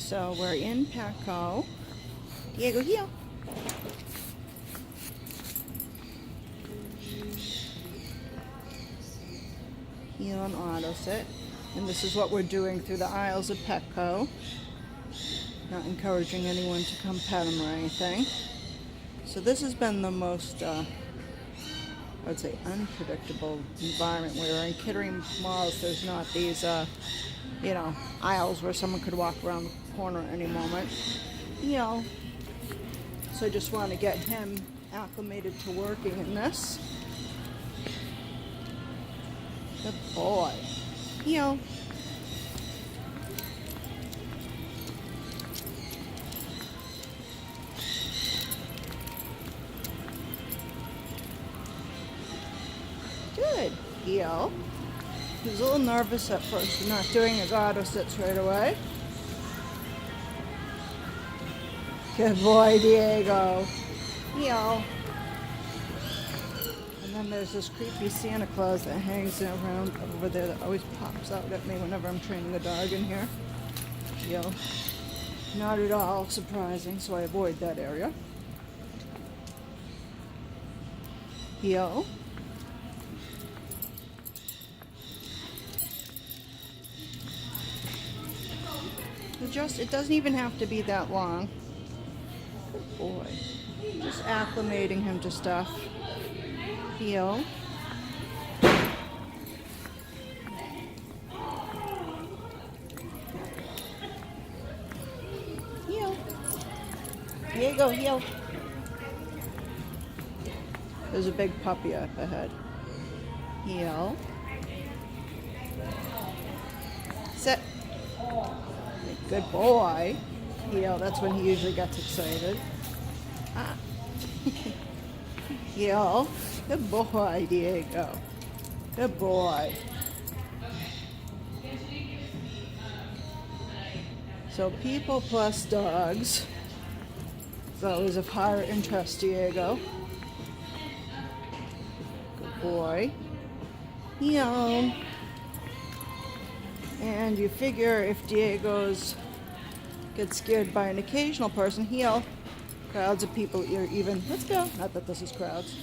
So we're in Petco. Diego, heel. Heel and auto sit. And this is what we're doing through the aisles of Petco. Not encouraging anyone to come pet him or anything. So this has been the most, I would say, unpredictable environment where in Kittering malls there's not these, aisles where someone could walk around the corner at any moment. So I just want to get him acclimated to working in this. Good boy. Good. Heel. He was a little nervous at first, not doing his auto sits right away. Good boy, Diego. Heel. And then there's this creepy Santa Claus that hangs around over there that always pops out at me whenever I'm training the dog in here. Heel. Not at all surprising, so I avoid that area. Heel. It doesn't even have to be that long. Good boy. Just acclimating him to stuff. Heel. Heel. Diego, heel. There's a big puppy up ahead. Heel. Sit. Good boy. Heel, that's when he usually gets excited. Ah. Heel. Good boy, Diego. Good boy. So people plus dogs. It's always of higher interest, Diego. Good boy. Heel. And you figure if Diego's gets scared by an occasional person, heel. Crowds of people even. Let's go. Not that this is crowds.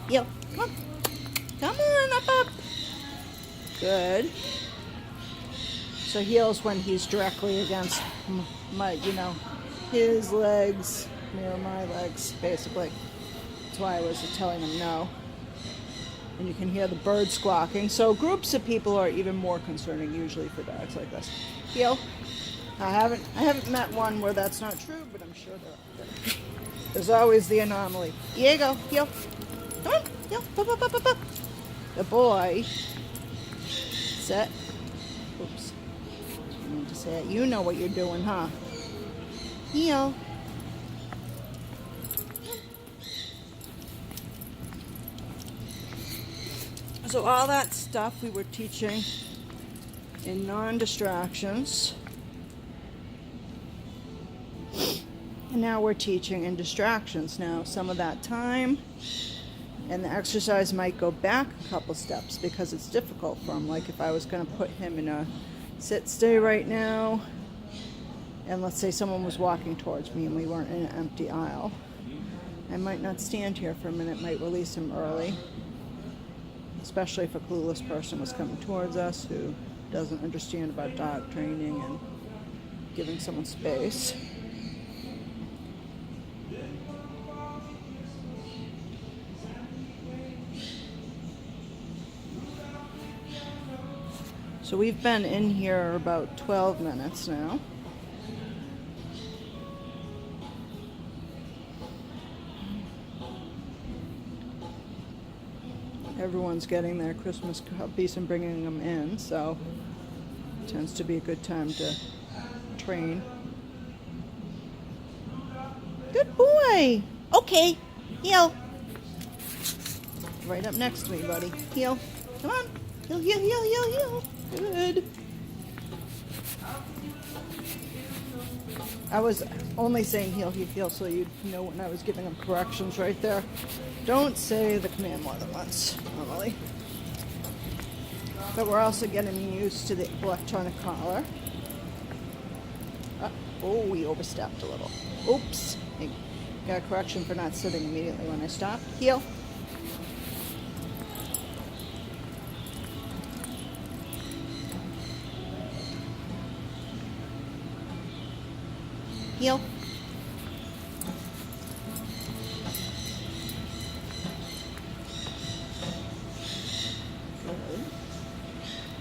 Heel. Come on. Come on, up. Good. So heel's when he's directly against my, his legs, near my legs, basically. That's why I was telling him no. And you can hear the bird squawking. So groups of people are even more concerning usually for dogs like this. Heel. I haven't met one where that's not true, but I'm sure there's always the anomaly. Diego, heel. Come on, heel. Up. The boy. Sit. Oops. I mean to say it. You know what you're doing, huh? Heel. So all that stuff we were teaching in non-distractions. And now we're teaching in distractions. Now some of that time and the exercise might go back a couple steps because it's difficult for him. Like if I was going to put him in a sit-stay right now, and let's say someone was walking towards me and we weren't in an empty aisle, I might not stand here for a minute, might release him early. Especially if a clueless person was coming towards us who doesn't understand about dog training and giving someone space. So we've been in here about 12 minutes now. Everyone's getting their Christmas puppies and bringing them in, so it tends to be a good time to train. Good boy. Okay, heel. Right up next to me, buddy. Heel. Come on. Heel. Good. I was only saying heel, so you'd know when I was giving them corrections right there. Don't say the command more than once, normally. But we're also getting used to the electronic collar. Oh, we overstepped a little. Oops. I got a correction for not sitting immediately when I stopped. Heel. Heel.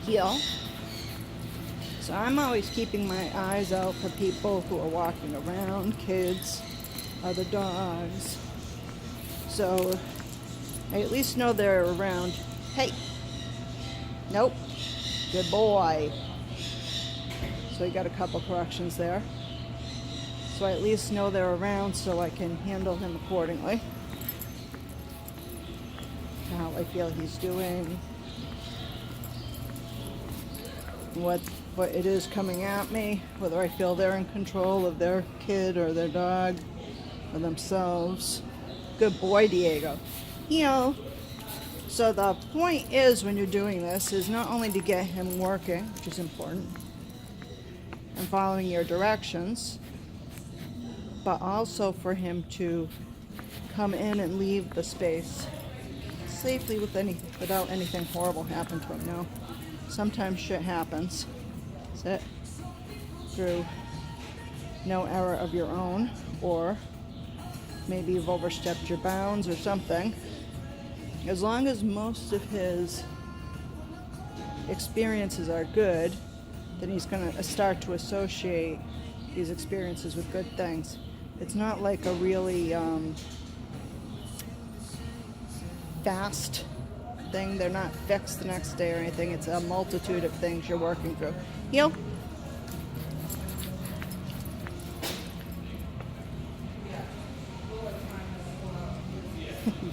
Heel. So I'm always keeping my eyes out for people who are walking around, kids, other dogs. So I at least know they're around. Hey. Nope. Good boy. So I got a couple corrections there. So I at least know they're around so I can handle him accordingly. How I feel he's doing. What it is coming at me, whether I feel they're in control of their kid or their dog or themselves. Good boy, Diego. Heel. So the point is, when you're doing this, is not only to get him working, which is important, and following your directions, but also for him to come in and leave the space safely without anything horrible happening to him. Now, sometimes shit happens. Sit through no error of your own, or maybe you've overstepped your bounds or something. As long as most of his experiences are good, then he's going to start to associate these experiences with good things. It's not like a really fast thing. They're not fixed the next day or anything. It's a multitude of things you're working through. Heel.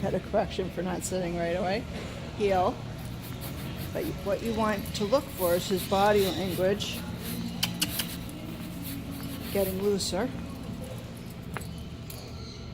Got a correction for not sitting right away. Heel. But what you want to look for is his body language getting looser.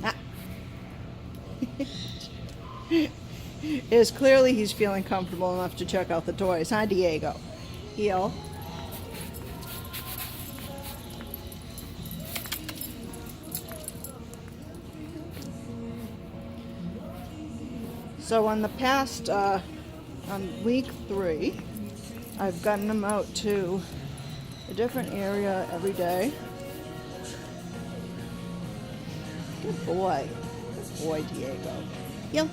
Ah. Is clearly he's feeling comfortable enough to check out the toys, huh, Diego? Heel. So on the past, on week 3, I've gotten him out to a different area every day. Good boy. Good boy, Diego. Heel.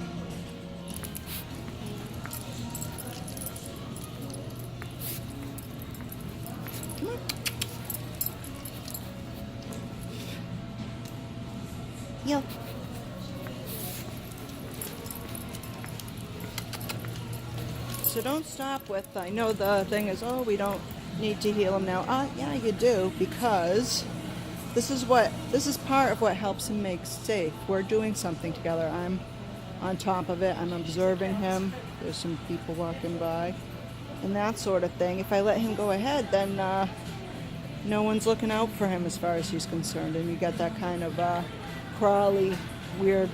Come on. Heel. So don't stop with, I know the thing is, oh, we don't need to heal him now. Yeah, you do, because this is part of what helps him make safe. We're doing something together. I'm on top of it. I'm observing him. There's some people walking by and that sort of thing. If I let him go ahead, then no one's looking out for him as far as he's concerned. And you get that kind of crawly, weird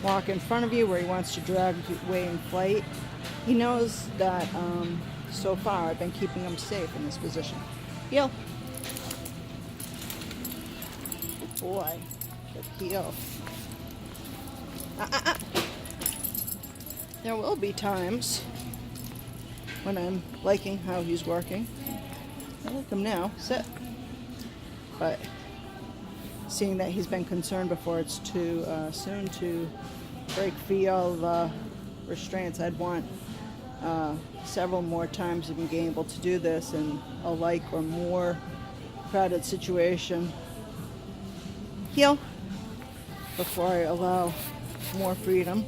walk in front of you where he wants to drag you away in flight. He knows that so far I've been keeping him safe in this position. Heel. Good boy. Good heel. There will be times when I'm liking how he's working. I like him now. Sit. But seeing that he's been concerned before, it's too soon to break free of restraints. I'd want several more times of him being able to do this in a like or more crowded situation. Heel. Before I allow more freedom.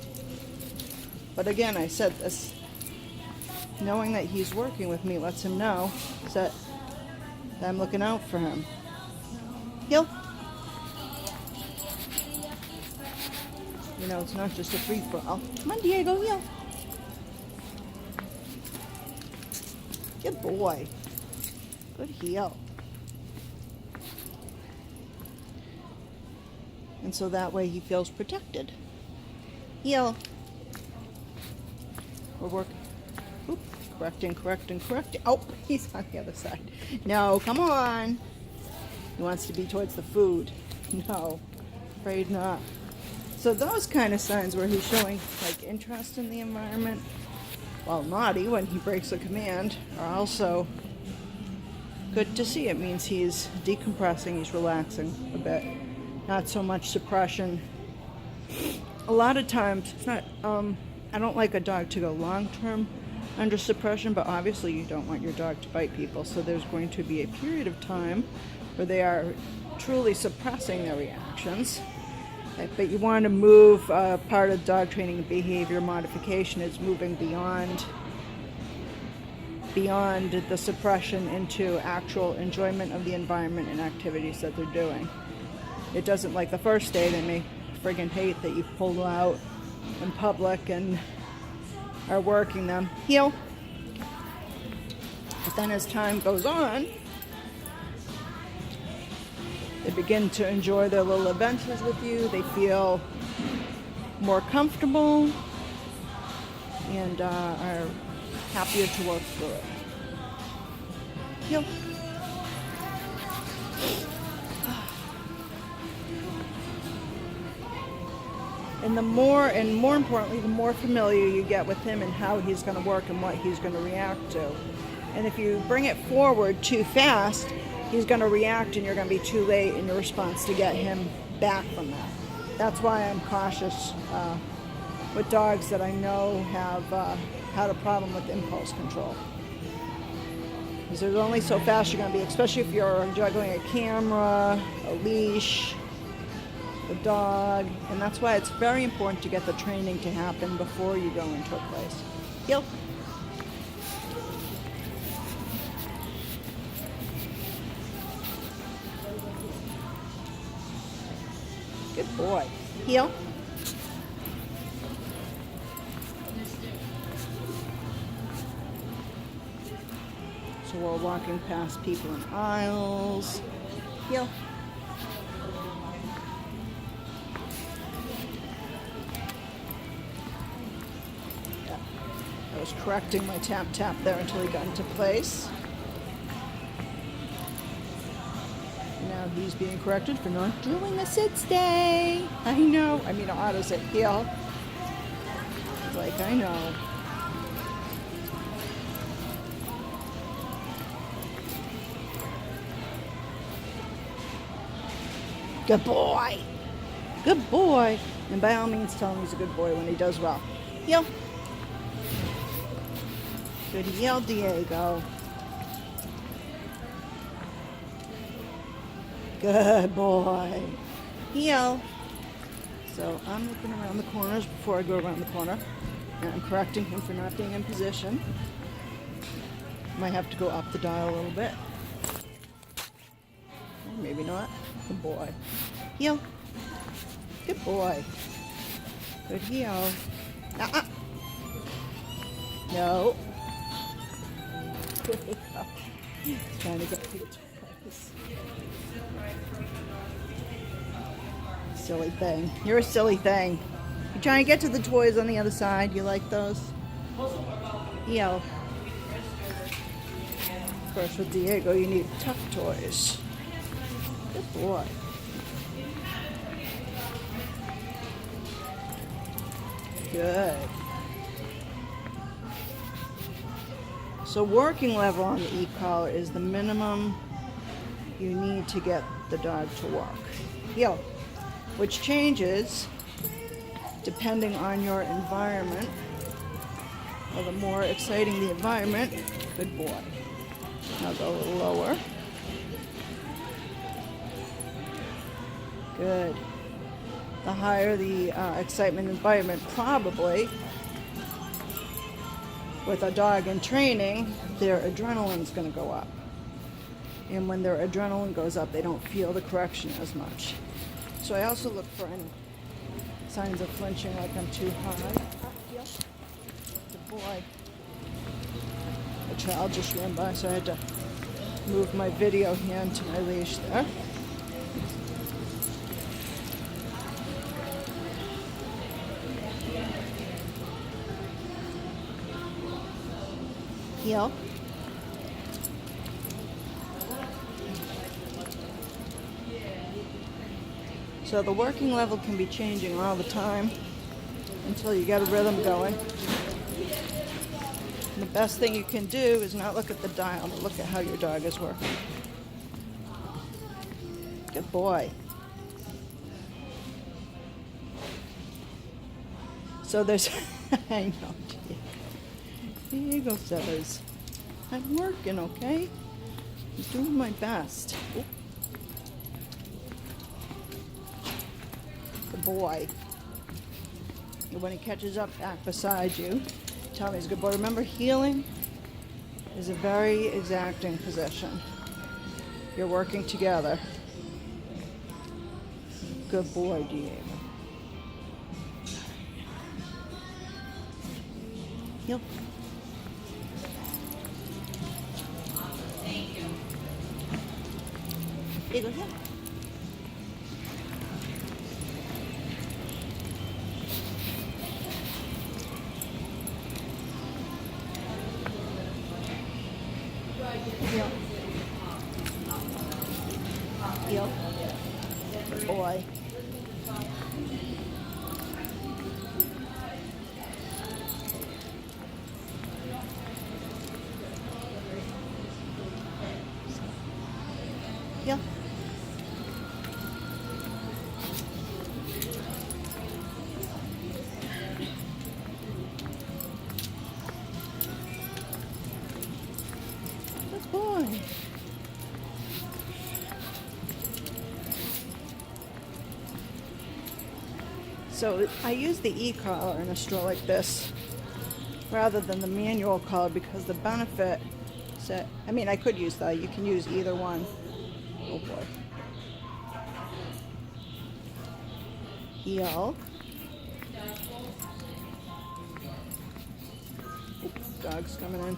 But again, I said this, knowing that he's working with me lets him know that I'm looking out for him. Heel. You know, it's not just a free-for-all. Come on, Diego, heel. Good boy. Good heel. And so that way he feels protected. Heel. We're working. Oop. Correcting. Oh, he's on the other side. No, come on. He wants to be towards the food. No, afraid not. So those kind of signs where he's showing like interest in the environment, while naughty when he breaks a command, are also good to see. It means he's decompressing, he's relaxing a bit. Not so much suppression. A lot of times, it's not, I don't like a dog to go long-term under suppression, but obviously you don't want your dog to bite people, so there's going to be a period of time where they are truly suppressing their reactions. But you want to move, part of dog training and behavior modification is moving beyond the suppression into actual enjoyment of the environment and activities that they're doing. It doesn't, like the first day, they may friggin' hate that you pull them out in public and are working them. Heel. But then as time goes on, they begin to enjoy their little adventures with you. They feel more comfortable and are happier to work through it. Heel. And more importantly, the more familiar you get with him and how he's going to work and what he's going to react to. And if you bring it forward too fast, he's going to react and you're going to be too late in your response to get him back from that. That's why I'm cautious with dogs that I know have had a problem with impulse control. Because there's only so fast you're going to be, especially if you're juggling a camera, a leash, the dog, and that's why it's very important to get the training to happen before you go into a place. Heel. Good boy. Heel. So we're walking past people in aisles. Heel. I was correcting my tap tap there until he got into place. Now he's being corrected for not doing a sit stay. I know. I mean, I ought to say heel. It's like, I know. Good boy. Good boy. And by all means, tell him he's a good boy when he does well. Heel. Good heel, Diego. Good boy. Heel. So I'm looking around the corners before I go around the corner. And I'm correcting him for not being in position. Might have to go up the dial a little bit. Or maybe not. Good boy. Heel. Good boy. Good heel. No. He's trying to get to the toys. Silly thing. You're a silly thing. You're trying to get to the toys on the other side. You like those? Heel. Of course, with Diego, you need tuck toys. Good boy. Good. So working level on the e-collar is the minimum you need to get the dog to walk. Heel, which changes depending on your environment. Well, the more exciting the environment, good boy. Now go a little lower. Good. The higher the excitement environment, probably, with a dog in training, their adrenaline's going to go up. And when their adrenaline goes up, they don't feel the correction as much. So I also look for any signs of flinching, like I'm too high. Yep. Good boy. A child just ran by, so I had to move my video hand to my leash there. Heel. So the working level can be changing all the time until you get a rhythm going. And the best thing you can do is not look at the dial, but look at how your dog is working. Good boy. So there's, I know, here you go, Feathers. I'm working, okay? I'm doing my best. Oop. Good boy. And when he catches up back beside you, tell me he's a good boy. Remember, heeling is a very exacting position. You're working together. Good boy, Diego. Heel. Diego, heel. Heel. Heel. Good boy. Heel. Good boy. So I use the e-collar in a stroll like this rather than the manual collar because the benefit set, I mean, I could use that. You can use either one. Oh boy. Heel. Oops, dog's coming in.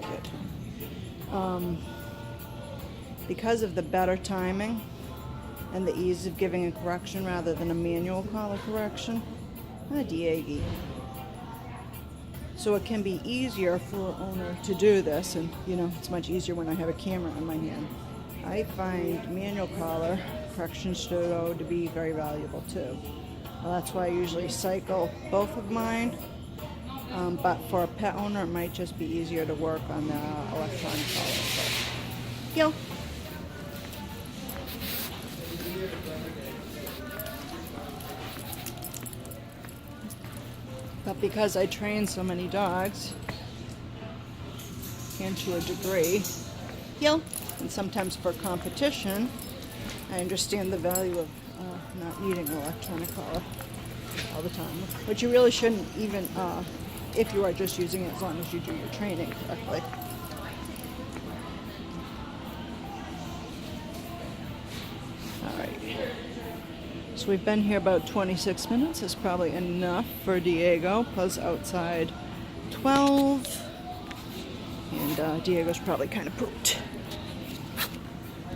Good. Because of the better timing and the ease of giving a correction rather than a manual collar correction. Diego. So it can be easier for an owner to do this, and you know, it's much easier when I have a camera in my hand. I find manual collar correction studio to be very valuable too. Well, that's why I usually cycle both of mine. But for a pet owner, it might just be easier to work on the electronic collar. Heel. But because I train so many dogs, and to a degree, heel, and sometimes for competition, I understand the value of not needing an electronic collar all the time. But you really shouldn't even, if you are just using it, as long as you do your training correctly. Alright. So we've been here about 26 minutes. It's probably enough for Diego, plus outside 12. And Diego's probably kind of pooped.